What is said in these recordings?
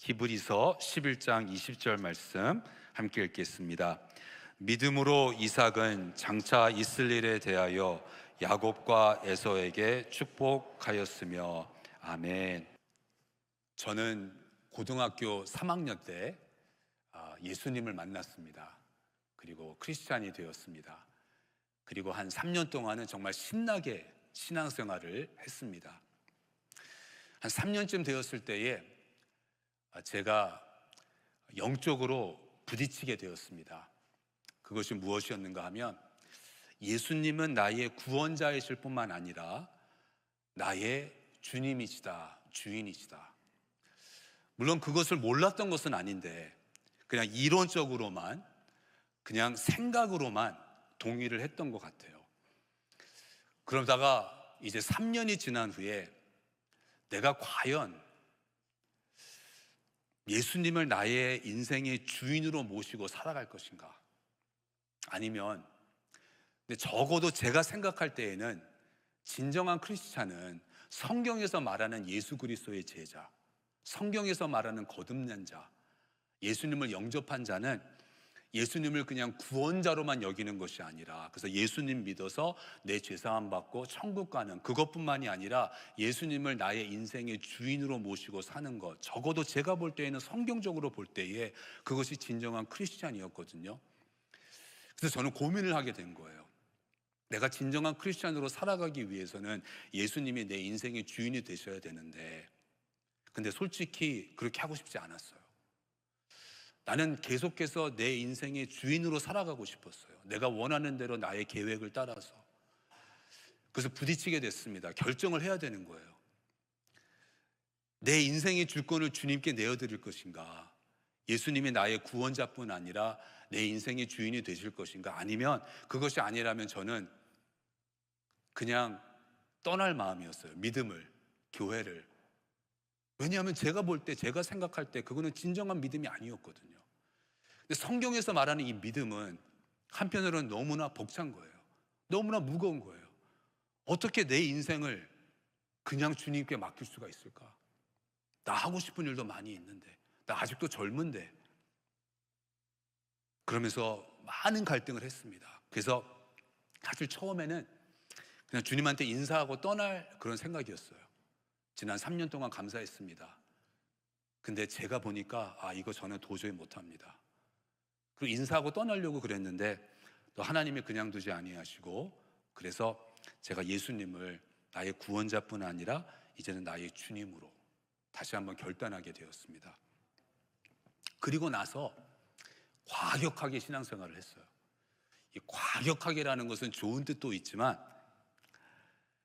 히브리서 11장 20절 말씀 함께 읽겠습니다. 믿음으로 이삭은 장차 있을 일에 대하여 야곱과 에서에게 축복하였으며. 아멘. 저는 고등학교 3학년 때 예수님을 만났습니다. 그리고 크리스찬이 되었습니다. 그리고 한 3년 동안은 정말 신나게 신앙생활을 했습니다. 한 3년쯤 되었을 때에 제가 영적으로 부딪히게 되었습니다. 그것이 무엇이었는가 하면, 예수님은 나의 구원자이실 뿐만 아니라 나의 주님이시다, 주인이시다. 물론 그것을 몰랐던 것은 아닌데 그냥 이론적으로만, 그냥 생각으로만 동의를 했던 것 같아요. 그러다가 이제 3년이 지난 후에 내가 과연 예수님을 나의 인생의 주인으로 모시고 살아갈 것인가? 아니면, 근데 적어도 제가 생각할 때에는 진정한 크리스찬은 성경에서 말하는 예수 그리스도의 제자, 성경에서 말하는 거듭난 자, 예수님을 영접한 자는 예수님을 그냥 구원자로만 여기는 것이 아니라, 그래서 예수님 믿어서 내 죄사함 받고 천국 가는 그것뿐만이 아니라 예수님을 나의 인생의 주인으로 모시고 사는 것, 적어도 제가 볼 때에는 성경적으로 볼 때에 그것이 진정한 크리스찬이었거든요. 그래서 저는 고민을 하게 된 거예요. 내가 진정한 크리스찬으로 살아가기 위해서는 예수님이 내 인생의 주인이 되셔야 되는데, 근데 솔직히 그렇게 하고 싶지 않았어요. 나는 계속해서 내 인생의 주인으로 살아가고 싶었어요. 내가 원하는 대로 나의 계획을 따라서. 그래서 부딪히게 됐습니다. 결정을 해야 되는 거예요. 내 인생의 주권을 주님께 내어드릴 것인가? 예수님이 나의 구원자뿐 아니라 내 인생의 주인이 되실 것인가? 아니면 그것이 아니라면 저는 그냥 떠날 마음이었어요. 믿음을, 교회를. 왜냐하면 제가 볼 때, 제가 생각할 때 그거는 진정한 믿음이 아니었거든요. 근데 성경에서 말하는 이 믿음은 한편으로는 너무나 벅찬 거예요. 너무나 무거운 거예요. 어떻게 내 인생을 그냥 주님께 맡길 수가 있을까? 나 하고 싶은 일도 많이 있는데, 나 아직도 젊은데. 그러면서 많은 갈등을 했습니다. 그래서 사실 처음에는 그냥 주님한테 인사하고 떠날 그런 생각이었어요. 지난 3년 동안 감사했습니다. 근데 제가 보니까 이거 저는 도저히 못합니다. 그리고 인사하고 떠나려고 그랬는데 또 하나님이 그냥 두지 아니하시고, 그래서 제가 예수님을 나의 구원자뿐 아니라 이제는 나의 주님으로 다시 한번 결단하게 되었습니다. 그리고 나서 과격하게 신앙생활을 했어요. 이 과격하게라는 것은 좋은 뜻도 있지만,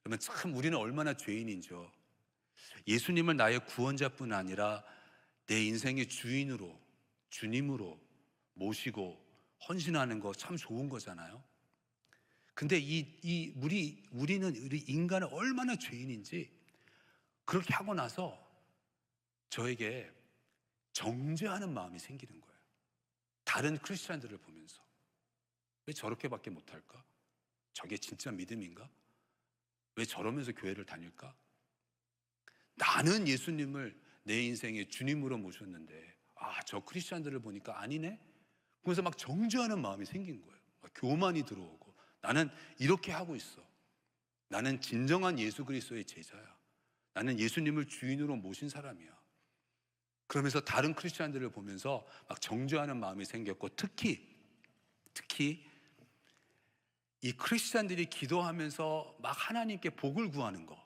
그러면 참 우리는 얼마나 죄인인지요. 예수님을 나의 구원자뿐 아니라 내 인생의 주인으로, 주님으로 모시고 헌신하는 거 참 좋은 거잖아요. 근데 우리 인간은 얼마나 죄인인지, 그렇게 하고 나서 저에게 정죄하는 마음이 생기는 거예요. 다른 크리스찬들을 보면서 왜 저렇게밖에 못할까? 저게 진짜 믿음인가? 왜 저러면서 교회를 다닐까? 나는 예수님을 내 인생의 주님으로 모셨는데 저 크리스찬들을 보니까 아니네? 그래서 막 정죄하는 마음이 생긴 거예요. 교만이 들어오고, 나는 이렇게 하고 있어. 나는 진정한 예수 그리스도의 제자야. 나는 예수님을 주인으로 모신 사람이야. 그러면서 다른 크리스찬들을 보면서 막 정죄하는 마음이 생겼고, 특히 이 크리스찬들이 기도하면서 막 하나님께 복을 구하는 거,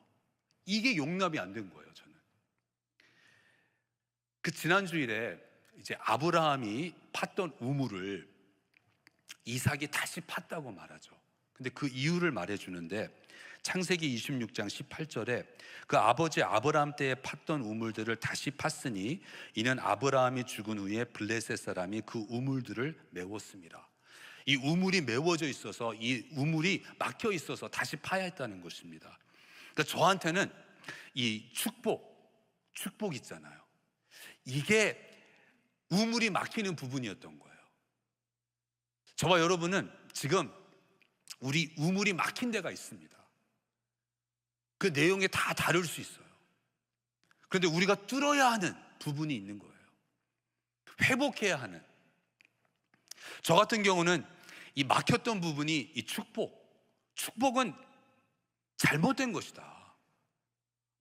이게 용납이 안 된 거예요. 저는 그 지난 주일에 이제 아브라함이 팠던 우물을 이삭이 다시 팠다고 말하죠. 근데 그 이유를 말해주는데, 창세기 26장 18절에 그 아버지 아브라함 때에 팠던 우물들을 다시 팠으니 이는 아브라함이 죽은 후에 블레셋 사람이 그 우물들을 메웠습니다. 이 우물이 메워져 있어서, 이 우물이 막혀 있어서 다시 파야 했다는 것입니다. 그러니까 저한테는 이 축복 있잖아요. 이게 우물이 막히는 부분이었던 거예요. 저와 여러분은 지금 우리 우물이 막힌 데가 있습니다. 그 내용이 다 다를 수 있어요. 그런데 우리가 뚫어야 하는 부분이 있는 거예요. 회복해야 하는, 저 같은 경우는 이 막혔던 부분이 이 축복은 잘못된 것이다.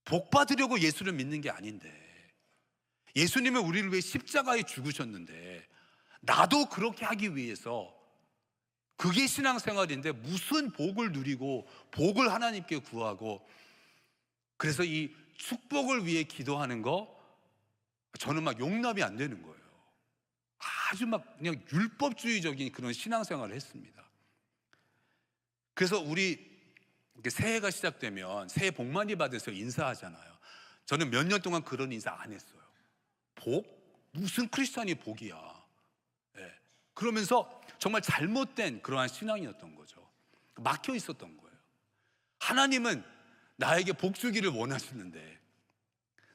복 받으려고 예수를 믿는 게 아닌데, 예수님은 우리를 위해 십자가에 죽으셨는데 나도 그렇게 하기 위해서, 그게 신앙생활인데 무슨 복을 누리고 복을 하나님께 구하고, 그래서 이 축복을 위해 기도하는 거 저는 막 용납이 안 되는 거예요. 아주 막 그냥 율법주의적인 그런 신앙생활을 했습니다. 그래서 우리 새해가 시작되면 새해 복 많이 받으세요 인사하잖아요. 저는 몇 년 동안 그런 인사 안 했어요. 복? 무슨 크리스찬이 복이야. 네. 그러면서 정말 잘못된 그러한 신앙이었던 거죠. 막혀 있었던 거예요. 하나님은 나에게 복 주기를 원하시는데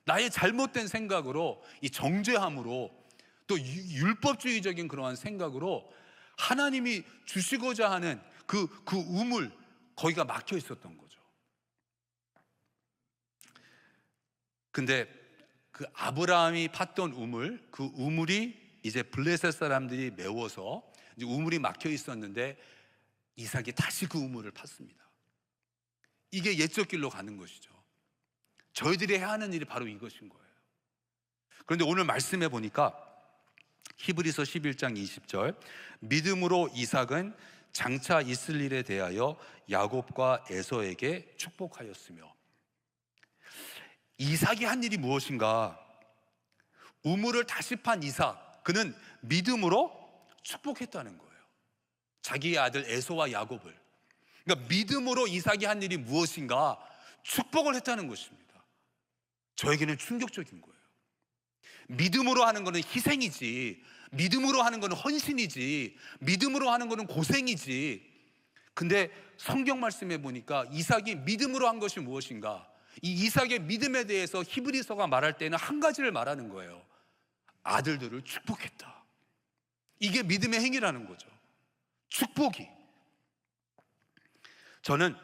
나의 잘못된 생각으로, 이 정죄함으로, 또 율법주의적인 그러한 생각으로 하나님이 주시고자 하는 그 우물, 거기가 막혀 있었던 거죠. 근데 그 아브라함이 팠던 우물, 그 우물이 이제 블레셋 사람들이 메워서 이제 우물이 막혀 있었는데 이삭이 다시 그 우물을 팠습니다. 이게 옛적 길로 가는 것이죠. 저희들이 해야 하는 일이 바로 이것인 거예요. 그런데 오늘 말씀해 보니까 히브리서 11장 20절, 믿음으로 이삭은 장차 있을 일에 대하여 야곱과 에서에게 축복하였으며. 이삭이 한 일이 무엇인가? 우물을 다시 판 이삭, 그는 믿음으로 축복했다는 거예요. 자기의 아들 에서와 야곱을. 그러니까 믿음으로 이삭이 한 일이 무엇인가? 축복을 했다는 것입니다. 저에게는 충격적인 거예요. 믿음으로 하는 것은 희생이지, 믿음으로 하는 것은 헌신이지, 믿음으로 하는 것은 고생이지. 근데 성경 말씀에 보니까 이삭이 믿음으로 한 것이 무엇인가? 이 이삭의 믿음에 대해서 히브리서가 말할 때는 한 가지를 말하는 거예요. 아들들을 축복했다. 이게 믿음의 행위라는 거죠. 축복이. 저는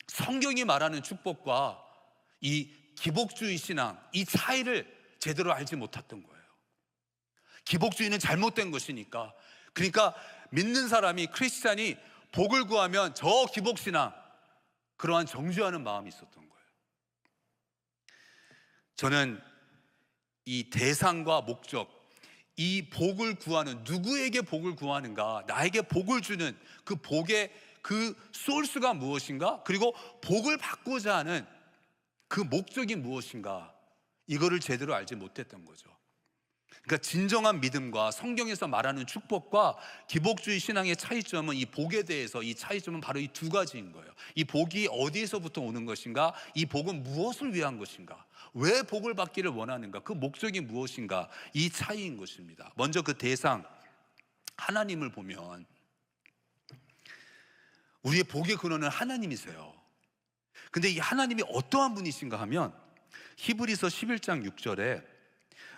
성경이 말하는 축복과 이 기복주의 신앙, 이 차이를 제대로 알지 못했던 거예요. 기복주의는 잘못된 것이니까. 그러니까 믿는 사람이, 크리스찬이 복을 구하면 저 기복신앙, 그러한 정죄하는 마음이 있었던 거예요. 저는 이 대상과 목적, 이 복을 구하는, 누구에게 복을 구하는가, 나에게 복을 주는 그 복의 그 소스가 무엇인가, 그리고 복을 받고자 하는 그 목적이 무엇인가, 이거를 제대로 알지 못했던 거죠. 그러니까 진정한 믿음과 성경에서 말하는 축복과 기복주의 신앙의 차이점은, 이 복에 대해서 이 차이점은 바로 이 두 가지인 거예요. 이 복이 어디에서부터 오는 것인가, 이 복은 무엇을 위한 것인가, 왜 복을 받기를 원하는가, 그 목적이 무엇인가, 이 차이인 것입니다. 먼저 그 대상, 하나님을 보면 우리의 복의 근원은 하나님이세요. 근데 이 하나님이 어떠한 분이신가 하면 히브리서 11장 6절에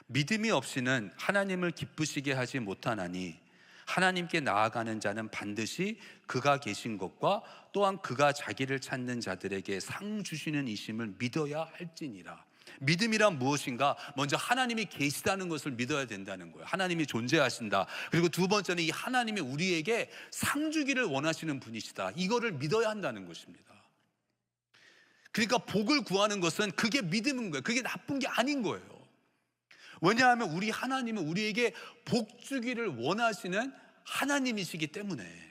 믿음이 없이는 하나님을 기쁘시게 하지 못하나니 하나님께 나아가는 자는 반드시 그가 계신 것과 또한 그가 자기를 찾는 자들에게 상 주시는 이심을 믿어야 할지니라. 믿음이란 무엇인가? 먼저 하나님이 계시다는 것을 믿어야 된다는 거예요. 하나님이 존재하신다. 그리고 두 번째는 이 하나님이 우리에게 상 주기를 원하시는 분이시다. 이거를 믿어야 한다는 것입니다. 그러니까 복을 구하는 것은 그게 믿음인 거예요. 그게 나쁜 게 아닌 거예요. 왜냐하면 우리 하나님은 우리에게 복 주기를 원하시는 하나님이시기 때문에.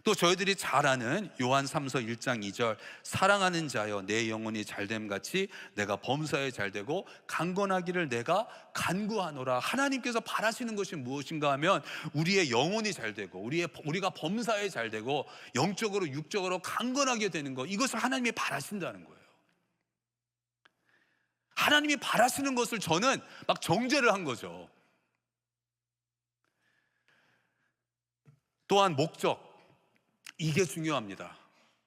또 저희들이 잘 아는 요한 3서 1장 2절, 사랑하는 자여 내 영혼이 잘됨 같이 내가 범사에 잘되고 강건하기를 내가 간구하노라. 하나님께서 바라시는 것이 무엇인가 하면 우리의 영혼이 잘되고 우리가 범사에 잘되고 영적으로 육적으로 강건하게 되는 것, 이것을 하나님이 바라신다는 거예요. 하나님이 바라시는 것을 저는 막 정죄를 한 거죠. 또한 목적, 이게 중요합니다.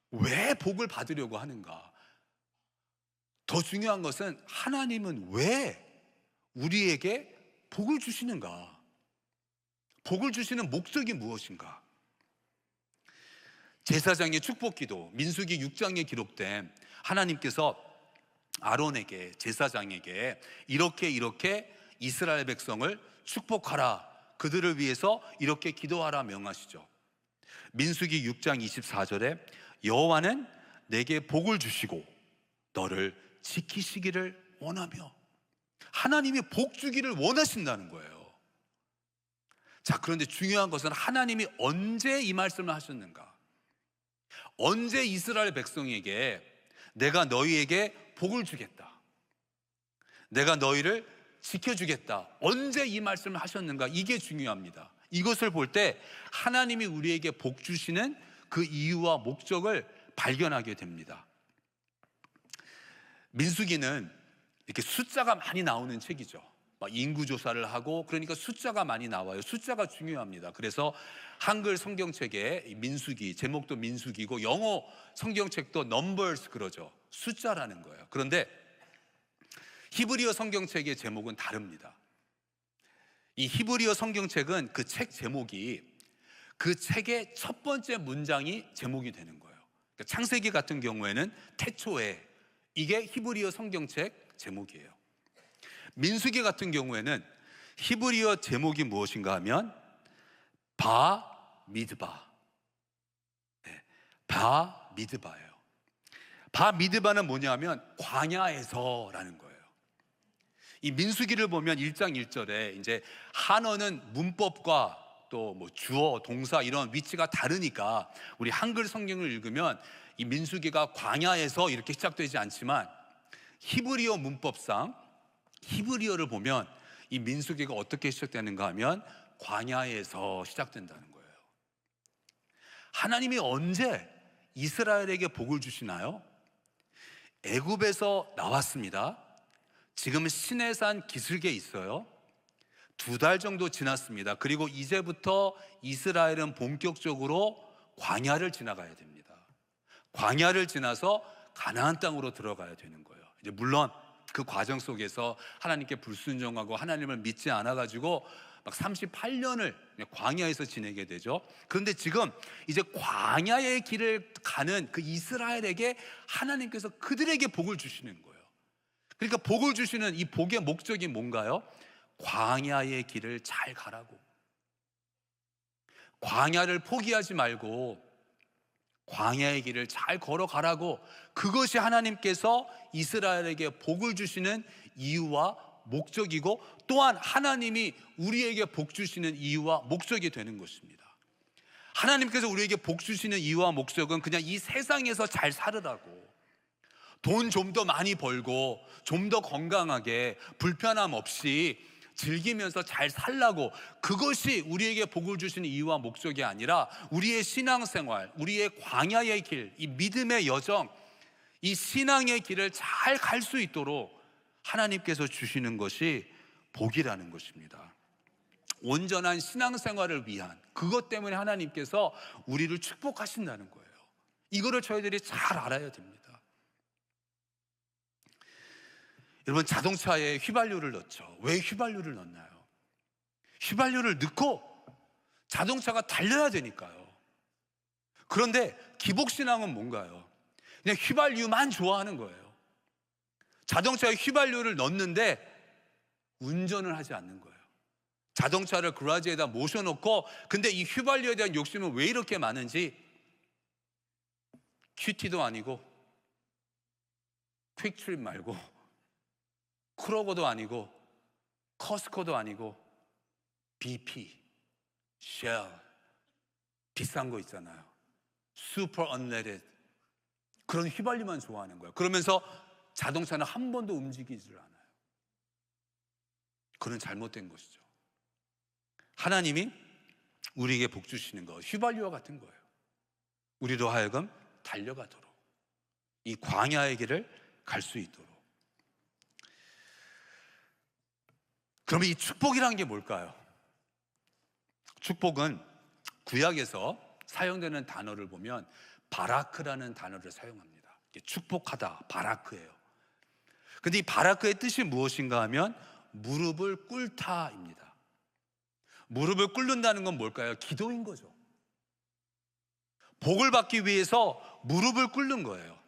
왜 복을 받으려고 하는가? 더 중요한 것은 하나님은 왜 우리에게 복을 주시는가? 복을 주시는 목적이 무엇인가? 제사장의 축복기도, 민수기 6장에 기록된 하나님께서 아론에게, 제사장에게 이렇게 이스라엘 백성을 축복하라, 그들을 위해서 이렇게 기도하라 명하시죠. 민수기 6장 24절에 여호와는 내게 복을 주시고 너를 지키시기를 원하며, 하나님이 복 주기를 원하신다는 거예요. 자, 그런데 중요한 것은 하나님이 언제 이 말씀을 하셨는가? 언제 이스라엘 백성에게 내가 너희에게 복을 주겠다, 내가 너희를 지켜주겠다, 언제 이 말씀을 하셨는가? 이게 중요합니다. 이것을 볼 때 하나님이 우리에게 복 주시는 그 이유와 목적을 발견하게 됩니다. 민수기는 이렇게 숫자가 많이 나오는 책이죠. 인구조사를 하고, 그러니까 숫자가 많이 나와요. 숫자가 중요합니다. 그래서 한글 성경책에 민수기, 제목도 민수기고, 영어 성경책도 numbers 그러죠. 숫자라는 거예요. 그런데 히브리어 성경책의 제목은 다릅니다. 이 히브리어 성경책은 그 책 제목이 그 책의 첫 번째 문장이 제목이 되는 거예요. 그러니까 창세기 같은 경우에는 태초에, 이게 히브리어 성경책 제목이에요. 민수기 같은 경우에는 히브리어 제목이 무엇인가 하면 바 미드바, 바 미드바예요. 바 미드바는 뭐냐면 광야에서라는 거예요. 이 민수기를 보면 1장 1절에 이제 한어는 문법과 또 뭐 주어, 동사 이런 위치가 다르니까 우리 한글 성경을 읽으면 이 민수기가 광야에서 이렇게 시작되지 않지만 히브리어 문법상 히브리어를 보면 이 민수기가 어떻게 시작되는가 하면 광야에서 시작된다는 거예요. 하나님이 언제 이스라엘에게 복을 주시나요? 애굽에서 나왔습니다. 지금 시내산 기슭에 있어요. 2달 정도 지났습니다. 그리고 이제부터 이스라엘은 본격적으로 광야를 지나가야 됩니다. 광야를 지나서 가나안 땅으로 들어가야 되는 거예요. 이제 물론 그 과정 속에서 하나님께 불순종하고 하나님을 믿지 않아가지고 막 38년을 광야에서 지내게 되죠. 그런데 지금 이제 광야의 길을 가는 그 이스라엘에게 하나님께서 그들에게 복을 주시는 거예요. 그러니까 복을 주시는 이 복의 목적이 뭔가요? 광야의 길을 잘 가라고, 광야를 포기하지 말고 광야의 길을 잘 걸어가라고, 그것이 하나님께서 이스라엘에게 복을 주시는 이유와 목적이고, 또한 하나님이 우리에게 복 주시는 이유와 목적이 되는 것입니다. 하나님께서 우리에게 복 주시는 이유와 목적은 그냥 이 세상에서 잘 살으라고, 돈 좀 더 많이 벌고 좀 더 건강하게 불편함 없이 즐기면서 잘 살라고, 그것이 우리에게 복을 주시는 이유와 목적이 아니라 우리의 신앙생활, 우리의 광야의 길, 이 믿음의 여정, 이 신앙의 길을 잘 갈 수 있도록 하나님께서 주시는 것이 복이라는 것입니다. 온전한 신앙생활을 위한, 그것 때문에 하나님께서 우리를 축복하신다는 거예요. 이거를 저희들이 잘 알아야 됩니다. 여러분, 자동차에 휘발유를 넣죠. 왜 휘발유를 넣나요? 휘발유를 넣고 자동차가 달려야 되니까요. 그런데 기복신앙은 뭔가요? 그냥 휘발유만 좋아하는 거예요. 자동차에 휘발유를 넣는데 운전을 하지 않는 거예요. 자동차를 그라지에다 모셔놓고, 근데 이 휘발유에 대한 욕심은 왜 이렇게 많은지, 큐티도 아니고 퀵트립 말고 크로거도 아니고 커스코도 아니고 BP, 쉘, 비싼 거 있잖아요. 슈퍼 언레디드, 그런 휘발유만 좋아하는 거예요. 그러면서 자동차는 한 번도 움직이질 않아요. 그건 잘못된 것이죠. 하나님이 우리에게 복 주시는 거 휘발유와 같은 거예요. 우리로 하여금 달려가도록, 이 광야의 길을 갈 수 있도록. 그러면 이 축복이라는 게 뭘까요? 축복은 구약에서 사용되는 단어를 보면 바라크라는 단어를 사용합니다. 축복하다, 바라크예요. 근데 이 바라크의 뜻이 무엇인가 하면 무릎을 꿇다입니다. 무릎을 꿇는다는 건 뭘까요? 기도인 거죠. 복을 받기 위해서 무릎을 꿇는 거예요.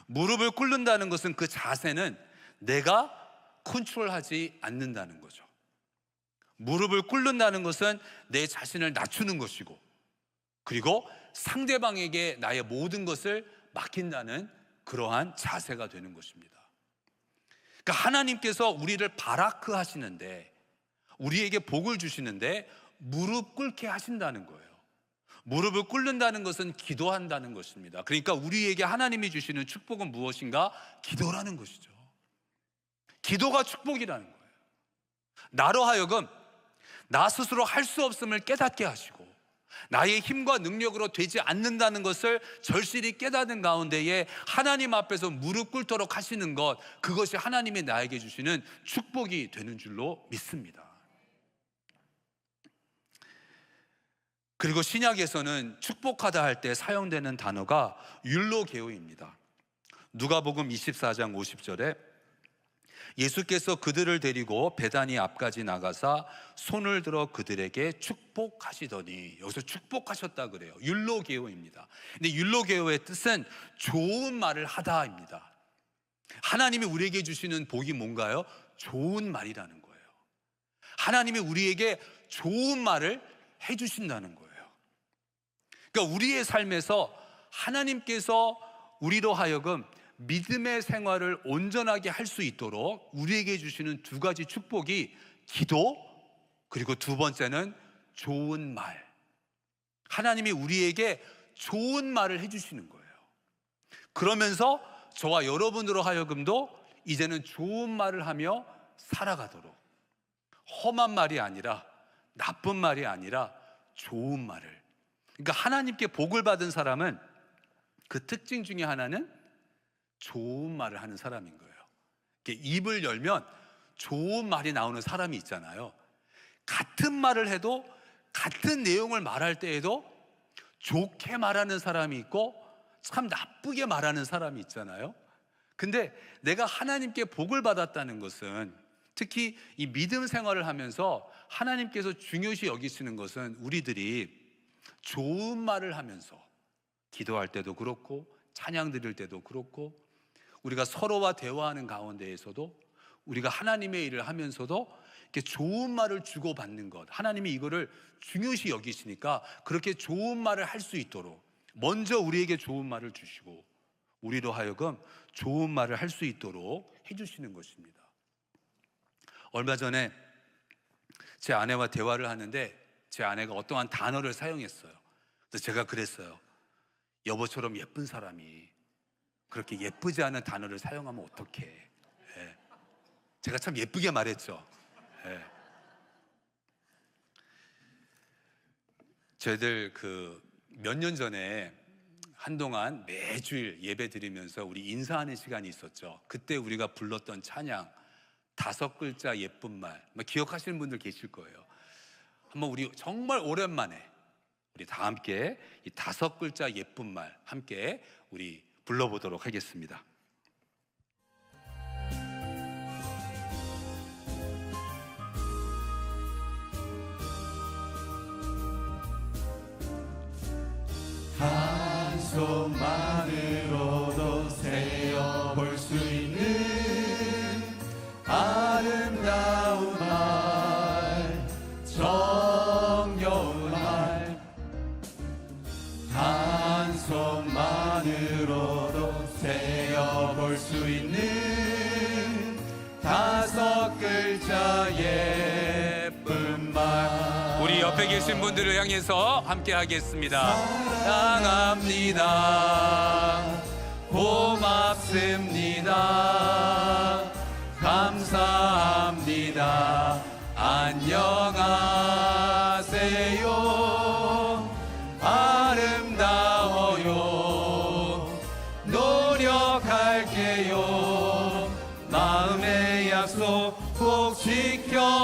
무릎을 꿇는다는 것은, 그 자세는 내가 컨트롤하지 않는다는 거죠. 무릎을 꿇는다는 것은 내 자신을 낮추는 것이고, 그리고 상대방에게 나의 모든 것을 맡긴다는 그러한 자세가 되는 것입니다. 그러니까 하나님께서 우리를 바라크 하시는데, 우리에게 복을 주시는데 무릎 꿇게 하신다는 거예요. 무릎을 꿇는다는 것은 기도한다는 것입니다. 그러니까 우리에게 하나님이 주시는 축복은 무엇인가? 기도라는 것이죠. 기도가 축복이라는 거예요. 나로 하여금 나 스스로 할 수 없음을 깨닫게 하시고, 나의 힘과 능력으로 되지 않는다는 것을 절실히 깨닫는 가운데에 하나님 앞에서 무릎 꿇도록 하시는 것, 그것이 하나님이 나에게 주시는 축복이 되는 줄로 믿습니다. 그리고 신약에서는 축복하다 할 때 사용되는 단어가 율로게오입니다. 누가복음 24장 50절에 예수께서 그들을 데리고 베다니 앞까지 나가사 손을 들어 그들에게 축복하시더니, 여기서 축복하셨다 그래요. 율로게오입니다. 근데 율로게오의 뜻은 좋은 말을 하다입니다. 하나님이 우리에게 주시는 복이 뭔가요? 좋은 말이라는 거예요. 하나님이 우리에게 좋은 말을 해주신다는 거예요. 그러니까 우리의 삶에서 하나님께서 우리로 하여금 믿음의 생활을 온전하게 할 수 있도록 우리에게 주시는 두 가지 축복이 기도, 그리고 두 번째는 좋은 말. 하나님이 우리에게 좋은 말을 해주시는 거예요. 그러면서 저와 여러분으로 하여금도 이제는 좋은 말을 하며 살아가도록, 험한 말이 아니라, 나쁜 말이 아니라 좋은 말을. 그러니까 하나님께 복을 받은 사람은 그 특징 중에 하나는 좋은 말을 하는 사람인 거예요. 입을 열면 좋은 말이 나오는 사람이 있잖아요. 같은 말을 해도, 같은 내용을 말할 때에도 좋게 말하는 사람이 있고 참 나쁘게 말하는 사람이 있잖아요. 근데 내가 하나님께 복을 받았다는 것은, 특히 이 믿음 생활을 하면서 하나님께서 중요시 여기시는 것은 우리들이 좋은 말을 하면서 기도할 때도 그렇고, 찬양 드릴 때도 그렇고, 우리가 서로와 대화하는 가운데에서도, 우리가 하나님의 일을 하면서도 이렇게 좋은 말을 주고받는 것, 하나님이 이거를 중요시 여기시니까 그렇게 좋은 말을 할 수 있도록 먼저 우리에게 좋은 말을 주시고, 우리로 하여금 좋은 말을 할 수 있도록 해주시는 것입니다. 얼마 전에 제 아내와 대화를 하는데 제 아내가 어떠한 단어를 사용했어요. 그래서 제가 그랬어요. 여보처럼 예쁜 사람이 그렇게 예쁘지 않은 단어를 사용하면 어떡해. 예. 제가 참 예쁘게 말했죠. 예. 저희들 몇 년 전에 한동안 매주일 예배 드리면서 우리 인사하는 시간이 있었죠. 그때 우리가 불렀던 찬양, 5글자 예쁜 말, 기억하시는 분들 계실 거예요. 한번 우리 정말 오랜만에 우리 다 함께 이 5글자 예쁜 말 함께 우리 불러보도록 하겠습니다. 한 손만으로도 세어볼 수 있는 아름다운 말, 정겨운 말. 한 손만으로도 세어볼 수 있는 5글자 예쁜 말. 우리 옆에 계신 분들을 향해서 함께 하겠습니다. 사랑합니다. 고맙습니다. 감사합니다. 안녕하세요. 아름다워요. 노력할게요. 마음의 약속 꼭 지켜볼래요.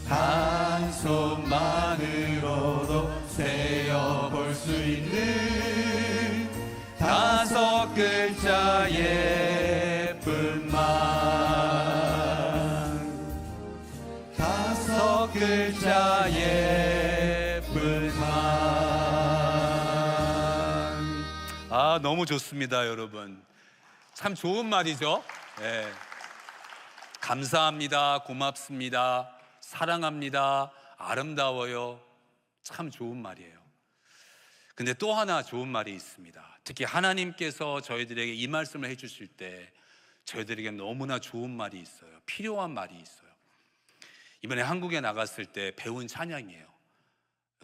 한 손만으로도 세어볼 수 있는 5글자 예쁜 말, 5글자 예쁜 말. 너무 좋습니다, 여러분. 참 좋은 말이죠. 예. 감사합니다, 고맙습니다, 사랑합니다, 아름다워요. 참 좋은 말이에요. 근데 또 하나 좋은 말이 있습니다. 특히 하나님께서 저희들에게 이 말씀을 해주실 때 저희들에게 너무나 좋은 말이 있어요. 필요한 말이 있어요. 이번에 한국에 나갔을 때 배운 찬양이에요.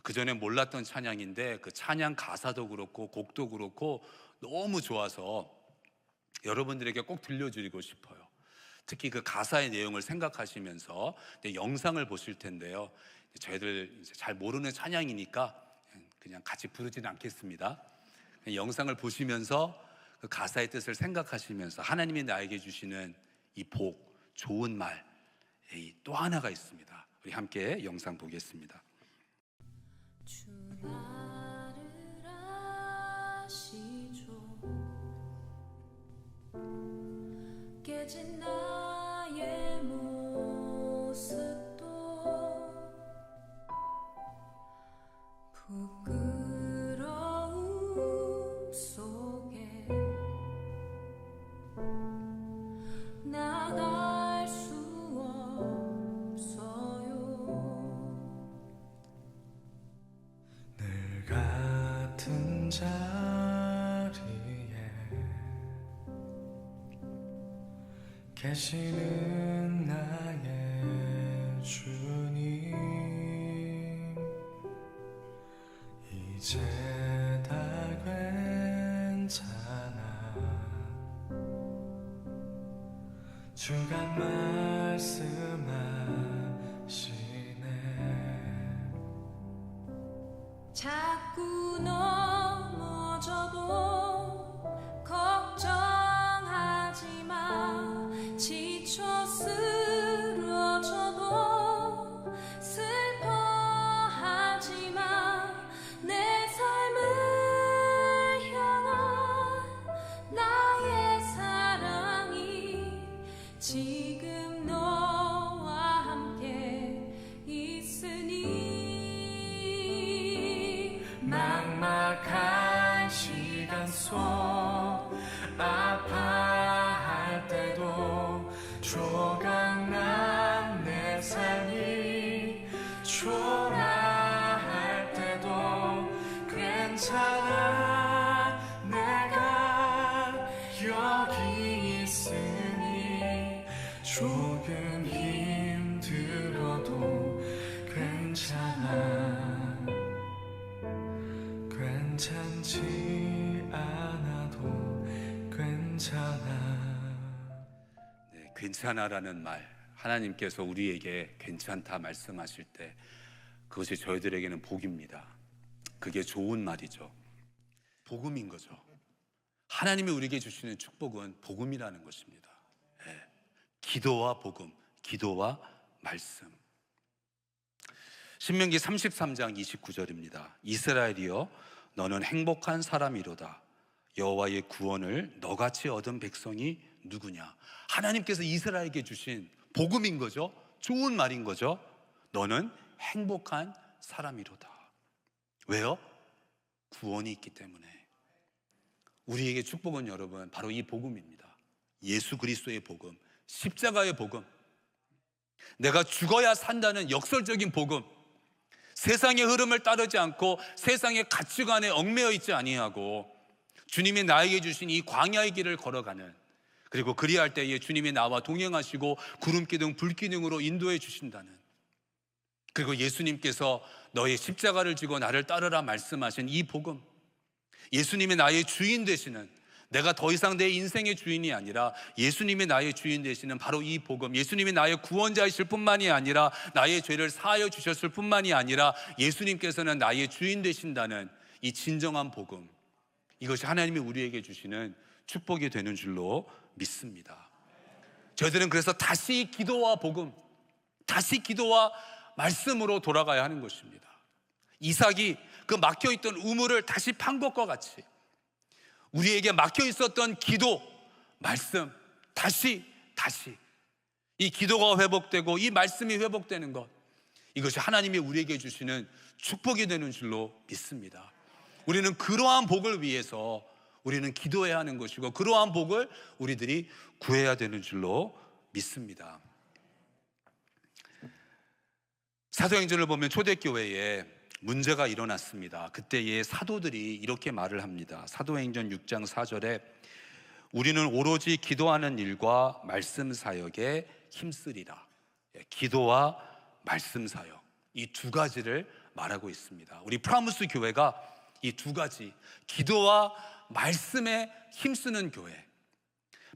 그전에 몰랐던 찬양인데 그 찬양 가사도 그렇고 곡도 그렇고 너무 좋아서 여러분들에게 꼭 들려드리고 싶어요. 특히 그 가사의 내용을 생각하시면서 영상을 보실 텐데요. 저희들 이제 잘 모르는 찬양이니까 그냥 같이 부르지는 않겠습니다. 영상을 보시면서 그 가사의 뜻을 생각하시면서 하나님이 나에게 주시는 이 복, 좋은 말, 또 하나가 있습니다. 우리 함께 영상 보겠습니다. 주 나를 아시죠. 깨진 나의 모습도 부끄러움 속에 나갈 수 없어요. 늘 같은 자리에 계시는 나의 주님, 이제 다 괜찮아. 주가 말씀하시네. 자꾸 넘어져도 걱정하지 마. 지쳐 쓰러져도 슬퍼하지 마. 내 삶을 향한 나의 사랑이 지금 너와 함께 있으니 막막한 시간 속 아파할 때도 조각난 내 삶이 초라할 때도 괜찮아. 내가 여기 있으니 조금 힘들어도 괜찮아. 괜찮지 않아도 괜찮아. 네, 괜찮아라는 말, 하나님께서 우리에게 괜찮다 말씀하실 때 그것이 저희들에게는 복입니다. 그게 좋은 말이죠. 복음인 거죠. 하나님이 우리에게 주시는 축복은 복음이라는 것입니다. 네. 기도와 복음, 기도와 말씀. 신명기 33장 29절입니다. 이스라엘이여 너는 행복한 사람이로다. 여호와의 구원을 너같이 얻은 백성이 누구냐. 하나님께서 이스라엘에게 주신 복음인 거죠. 좋은 말인 거죠. 너는 행복한 사람이로다. 왜요? 구원이 있기 때문에. 우리에게 축복은 여러분 바로 이 복음입니다. 예수 그리스도의 복음, 십자가의 복음, 내가 죽어야 산다는 역설적인 복음, 세상의 흐름을 따르지 않고 세상의 가치관에 얽매여 있지 아니하고 주님이 나에게 주신 이 광야의 길을 걸어가는, 그리고 그리할 때에 주님이 나와 동행하시고 구름기둥 불기둥으로 인도해 주신다는, 그리고 예수님께서 너의 십자가를 지고 나를 따르라 말씀하신 이 복음, 예수님이 나의 주인 되시는, 내가 더 이상 내 인생의 주인이 아니라 예수님이 나의 주인 되시는 바로 이 복음, 예수님이 나의 구원자이실 뿐만이 아니라 나의 죄를 사하여 주셨을 뿐만이 아니라 예수님께서는 나의 주인 되신다는 이 진정한 복음, 이것이 하나님이 우리에게 주시는 축복이 되는 줄로 믿습니다. 저희들은 그래서 다시 기도와 복음, 다시 기도와 말씀으로 돌아가야 하는 것입니다. 이삭이 그 막혀있던 우물을 다시 판 것과 같이 우리에게 막혀 있었던 기도, 말씀, 다시 이 기도가 회복되고 이 말씀이 회복되는 것, 이것이 하나님이 우리에게 주시는 축복이 되는 줄로 믿습니다. 우리는 그러한 복을 위해서 우리는 기도해야 하는 것이고 그러한 복을 우리들이 구해야 되는 줄로 믿습니다. 사도행전을 보면 초대교회에 문제가 일어났습니다. 그때의 사도들이 이렇게 말을 합니다. 사도행전 6장 4절에 우리는 오로지 기도하는 일과 말씀 사역에 힘쓰리라. 기도와 말씀 사역, 이 두 가지를 말하고 있습니다. 우리 프라무스 교회가 이 두 가지, 기도와 말씀에 힘쓰는 교회,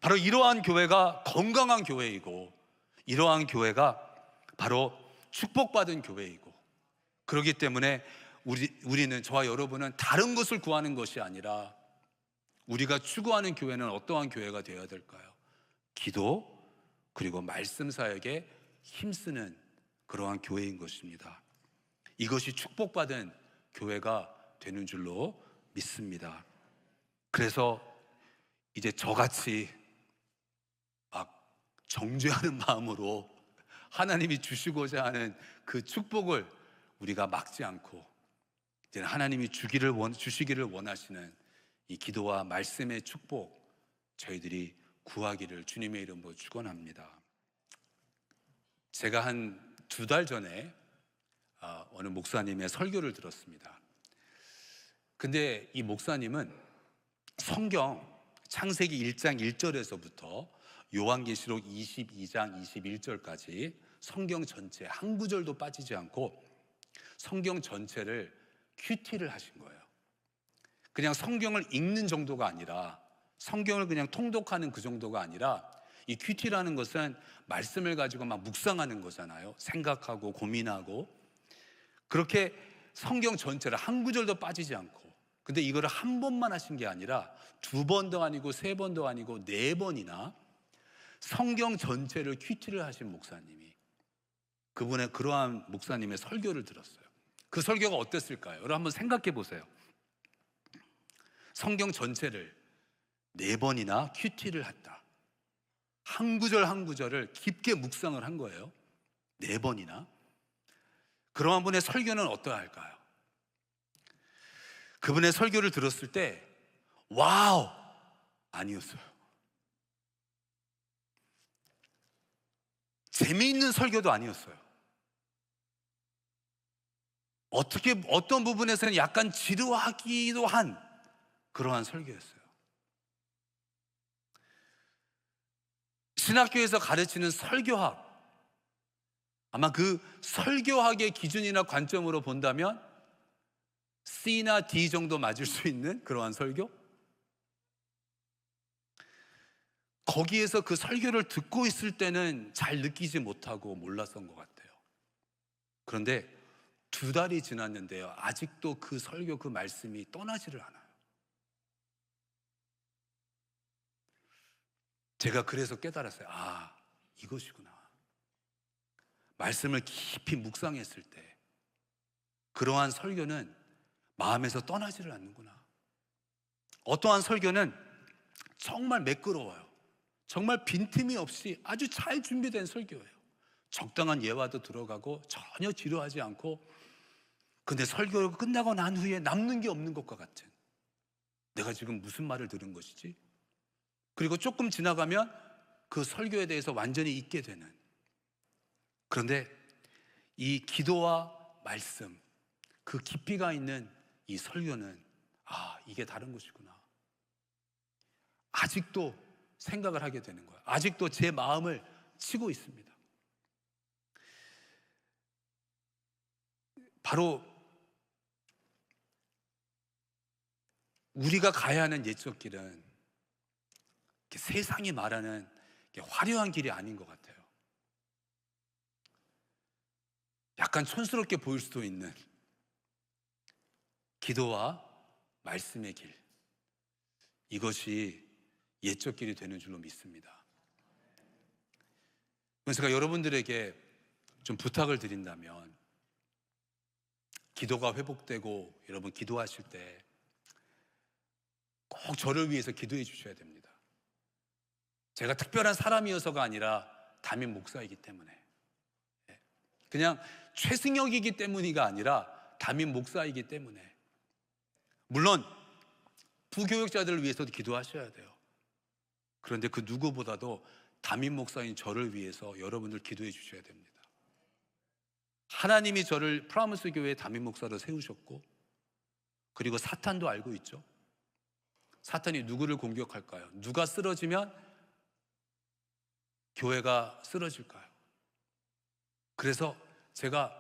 바로 이러한 교회가 건강한 교회이고 이러한 교회가 바로 축복받은 교회이고, 그렇기 때문에 우리는, 저와 여러분은 다른 것을 구하는 것이 아니라 우리가 추구하는 교회는 어떠한 교회가 되어야 될까요? 기도 그리고 말씀 사역에 힘쓰는 그러한 교회인 것입니다. 이것이 축복받은 교회가 되는 줄로 믿습니다. 그래서 이제 저같이 막 정죄하는 마음으로 하나님이 주시고자 하는 그 축복을 우리가 막지 않고 이제 하나님이 주시기를 원하시는 이 기도와 말씀의 축복 저희들이 구하기를 주님의 이름으로 축원합니다. 제가 한 2달 전에 어느 목사님의 설교를 들었습니다. 근데 이 목사님은 성경 창세기 1장 1절에서부터 요한계시록 22장 21절까지 성경 전체 한 구절도 빠지지 않고 성경 전체를 큐티를 하신 거예요. 그냥 성경을 읽는 정도가 아니라, 성경을 그냥 통독하는 그 정도가 아니라, 이 큐티라는 것은 말씀을 가지고 막 묵상하는 거잖아요. 생각하고 고민하고. 그렇게 성경 전체를 한 구절도 빠지지 않고, 근데 이거를 한 번만 하신 게 아니라 2번도 아니고 3번도 아니고 4번이나 성경 전체를 큐티를 하신 목사님이, 그분의 그러한 목사님의 설교를 들었어요. 그 설교가 어땠을까요? 여러분 한번 생각해 보세요. 성경 전체를 4번이나 큐티를 했다. 한 구절 한 구절을 깊게 묵상을 한 거예요. 4번이나. 그러한 분의 설교는 어떠할까요? 그분의 설교를 들었을 때 와우! 아니었어요. 재미있는 설교도 아니었어요. 어떤 부분에서는 약간 지루하기도 한 그러한 설교였어요. 신학교에서 가르치는 설교학, 아마 그 설교학의 기준이나 관점으로 본다면 C나 D 정도 맞을 수 있는 그러한 설교? 거기에서 그 설교를 듣고 있을 때는 잘 느끼지 못하고 몰랐던 것 같아요. 그런데 2달이 지났는데요, 아직도 그 설교, 그 말씀이 떠나지를 않아요. 제가 그래서 깨달았어요. 아, 이것이구나. 말씀을 깊이 묵상했을 때 그러한 설교는 마음에서 떠나지를 않는구나. 어떠한 설교는 정말 매끄러워요. 정말 빈틈이 없이 아주 잘 준비된 설교예요. 적당한 예화도 들어가고 전혀 지루하지 않고, 근데 설교가 끝나고 난 후에 남는 게 없는 것과 같은, 내가 지금 무슨 말을 들은 것이지? 그리고 조금 지나가면 그 설교에 대해서 완전히 잊게 되는. 그런데 이 기도와 말씀, 그 깊이가 있는 이 설교는 아, 이게 다른 것이구나. 아직도 생각을 하게 되는 거예요. 아직도 제 마음을 치고 있습니다. 바로 우리가 가야 하는 옛적 길은 세상이 말하는 화려한 길이 아닌 것 같아요. 약간 촌스럽게 보일 수도 있는 기도와 말씀의 길, 이것이 옛적 길이 되는 줄로 믿습니다. 그래서 제가 여러분들에게 좀 부탁을 드린다면, 기도가 회복되고 여러분 기도하실 때 꼭 저를 위해서 기도해 주셔야 됩니다. 제가 특별한 사람이어서가 아니라 담임 목사이기 때문에, 그냥 최승혁이기 때문이가 아니라 담임 목사이기 때문에, 물론 부교육자들을 위해서도 기도하셔야 돼요. 그런데 그 누구보다도 담임 목사인 저를 위해서 여러분들 기도해 주셔야 됩니다. 하나님이 저를 프라무스 교회의 담임 목사로 세우셨고, 그리고 사탄도 알고 있죠. 사탄이 누구를 공격할까요? 누가 쓰러지면 교회가 쓰러질까요? 그래서 제가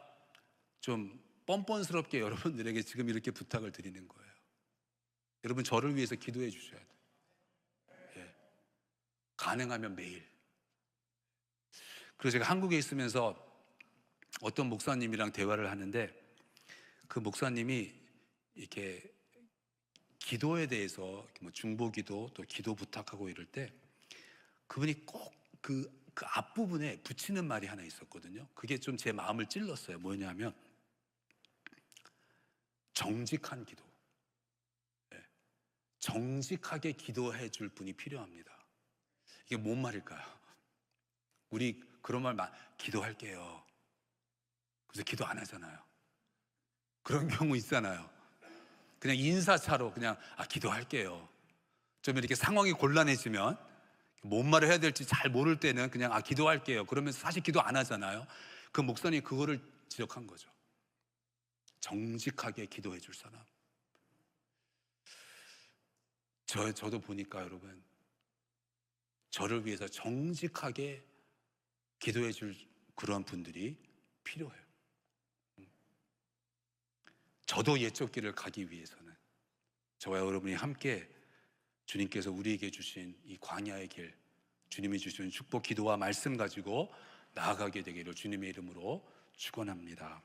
좀 뻔뻔스럽게 여러분들에게 지금 이렇게 부탁을 드리는 거예요. 여러분, 저를 위해서 기도해 주셔야 돼요. 예. 가능하면 매일. 그리고 제가 한국에 있으면서 어떤 목사님이랑 대화를 하는데, 그 목사님이 이렇게 기도에 대해서 뭐 중보기도 또 기도 부탁하고 이럴 때 그분이 꼭 그 앞부분에 붙이는 말이 하나 있었거든요. 그게 좀 제 마음을 찔렀어요. 뭐냐면 정직한 기도. 네. 정직하게 기도해 줄 분이 필요합니다. 이게 뭔 말일까요? 우리 그런 말 기도할게요. 그래서 기도 안 하잖아요. 그런 경우 있잖아요. 그냥 인사차로 그냥 기도할게요. 좀 이렇게 상황이 곤란해지면 뭔 말을 해야 될지 잘 모를 때는 그냥 기도할게요. 그러면서 사실 기도 안 하잖아요. 그 목사님이 그거를 지적한 거죠. 정직하게 기도해 줄 사람. 저도 보니까 여러분, 저를 위해서 정직하게 기도해 줄 그런 분들이 필요해요. 저도 옛적 길을 가기 위해서는 저와 여러분이 함께 주님께서 우리에게 주신 이 광야의 길, 주님이 주신 축복, 기도와 말씀 가지고 나아가게 되기를 주님의 이름으로 축원합니다.